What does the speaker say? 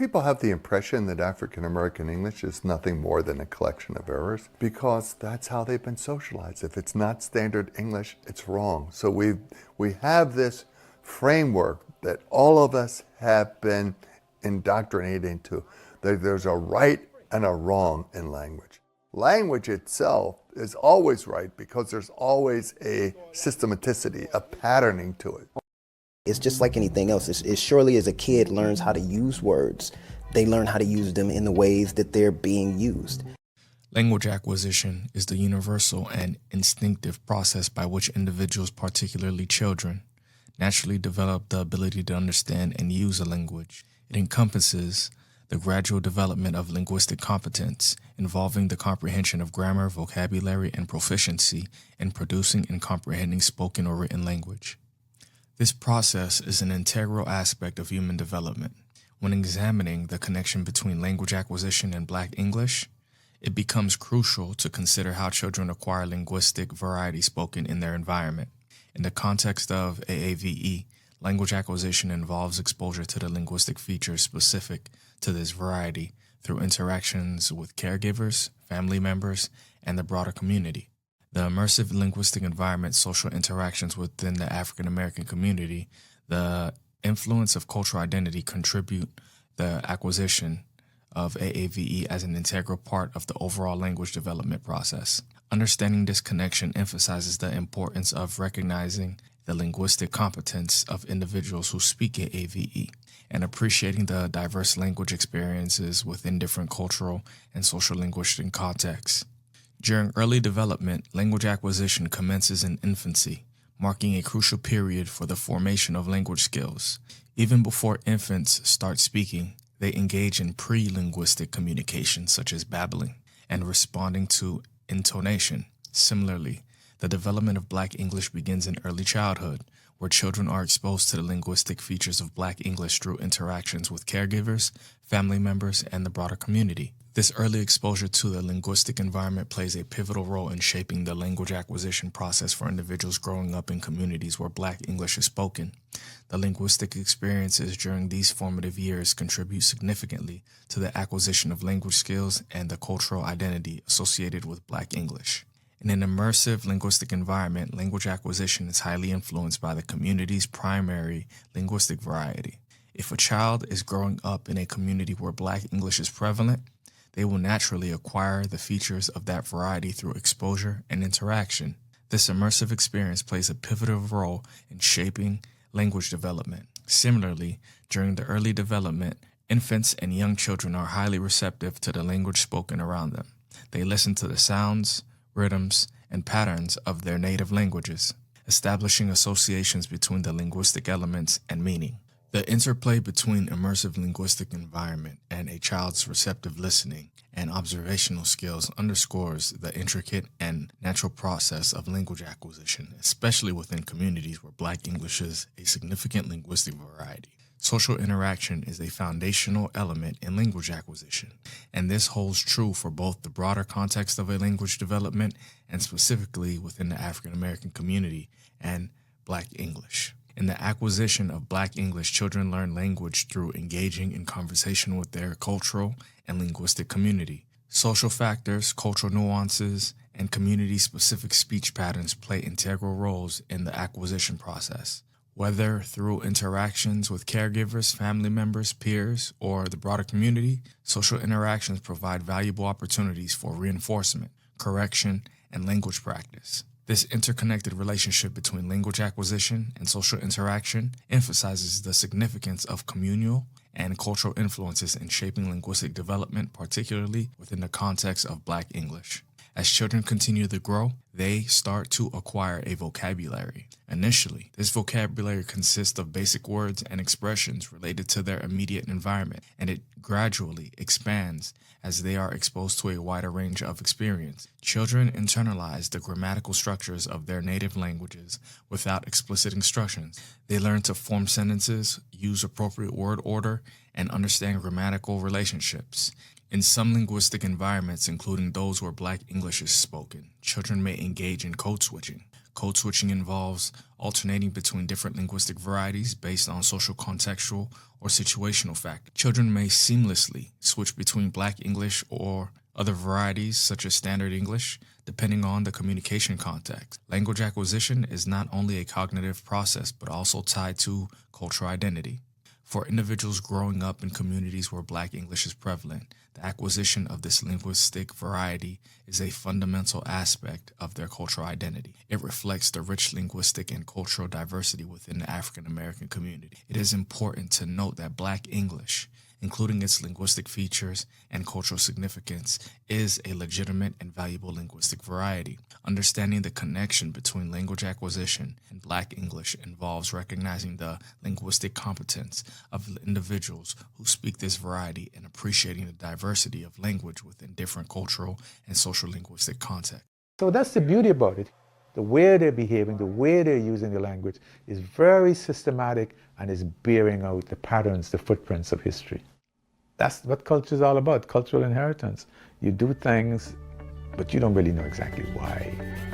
people have the impression that African American English is nothing more than a collection of errors because that's how they've been socialized. If it's not standard English, it's wrong. So we have this framework that all of us have been indoctrinated into. There's a right and a wrong in language. Language itself is always right because there's always a systematicity, a patterning to it. It's just like anything else. It's surely as a kid learns how to use words, they learn how to use them in the ways that they're being used. Language acquisition is the universal and instinctive process by which individuals, particularly children, naturally develop the ability to understand and use a language. It encompasses the gradual development of linguistic competence, involving the comprehension of grammar, vocabulary, and proficiency in producing and comprehending spoken or written language. This process is an integral aspect of human development. When examining the connection between language acquisition and Black English, it becomes crucial to consider how children acquire linguistic variety spoken in their environment. In the context of AAVE, language acquisition involves exposure to the linguistic features specific to this variety through interactions with caregivers, family members, and the broader community. The immersive linguistic environment, social interactions within the African American community, the influence of cultural identity contribute the acquisition of AAVE as an integral part of the overall language development process. Understanding this connection emphasizes the importance of recognizing the linguistic competence of individuals who speak AAVE and appreciating the diverse language experiences within different cultural and social linguistic contexts. During early development, language acquisition commences in infancy, marking a crucial period for the formation of language skills. Even before infants start speaking, they engage in pre-linguistic communication such as babbling and responding to intonation. Similarly, the development of Black English begins in early childhood, where children are exposed to the linguistic features of Black English through interactions with caregivers, family members, and the broader community. This early exposure to the linguistic environment plays a pivotal role in shaping the language acquisition process for individuals growing up in communities where Black English is spoken. The linguistic experiences during these formative years contribute significantly to the acquisition of language skills and the cultural identity associated with Black English. In an immersive linguistic environment, language acquisition is highly influenced by the community's primary linguistic variety. If a child is growing up in a community where Black English is prevalent, they will naturally acquire the features of that variety through exposure and interaction. This immersive experience plays a pivotal role in shaping language development. Similarly, during the early development, infants and young children are highly receptive to the language spoken around them. They listen to the sounds, rhythms, and patterns of their native languages, establishing associations between the linguistic elements and meaning. The interplay between immersive linguistic environment and a child's receptive listening and observational skills underscores the intricate and natural process of language acquisition, especially within communities where Black English is a significant linguistic variety. Social interaction is a foundational element in language acquisition, and this holds true for both the broader context of a language development and specifically within the African American community and Black English. In the acquisition of Black English, children learn language through engaging in conversation with their cultural and linguistic community. Social factors, cultural nuances, and community-specific speech patterns play integral roles in the acquisition process. Whether through interactions with caregivers, family members, peers, or the broader community, social interactions provide valuable opportunities for reinforcement, correction, and language practice. This interconnected relationship between language acquisition and social interaction emphasizes the significance of communal and cultural influences in shaping linguistic development, particularly within the context of Black English. As children continue to grow, they start to acquire a vocabulary. Initially, this vocabulary consists of basic words and expressions related to their immediate environment, and it gradually expands as they are exposed to a wider range of experience. Children internalize the grammatical structures of their native languages without explicit instructions. They learn to form sentences, use appropriate word order, and understand grammatical relationships. In some linguistic environments, including those where Black English is spoken, children may engage in code switching. Code switching involves alternating between different linguistic varieties based on social, contextual, or situational factors. Children may seamlessly switch between Black English or other varieties such as Standard English, depending on the communication context. Language acquisition is not only a cognitive process, but also tied to cultural identity. For individuals growing up in communities where Black English is prevalent, the acquisition of this linguistic variety is a fundamental aspect of their cultural identity. It reflects the rich linguistic and cultural diversity within the African American community. It is important to note that Black English, including its linguistic features and cultural significance, is a legitimate and valuable linguistic variety. Understanding the connection between language acquisition and Black English involves recognizing the linguistic competence of individuals who speak this variety and appreciating the diversity of language within different cultural and social linguistic contexts. So that's the beauty about it. The way they're behaving, the way they're using the language is very systematic and is bearing out the patterns, the footprints of history. That's what culture is all about, cultural inheritance. You do things, but you don't really know exactly why.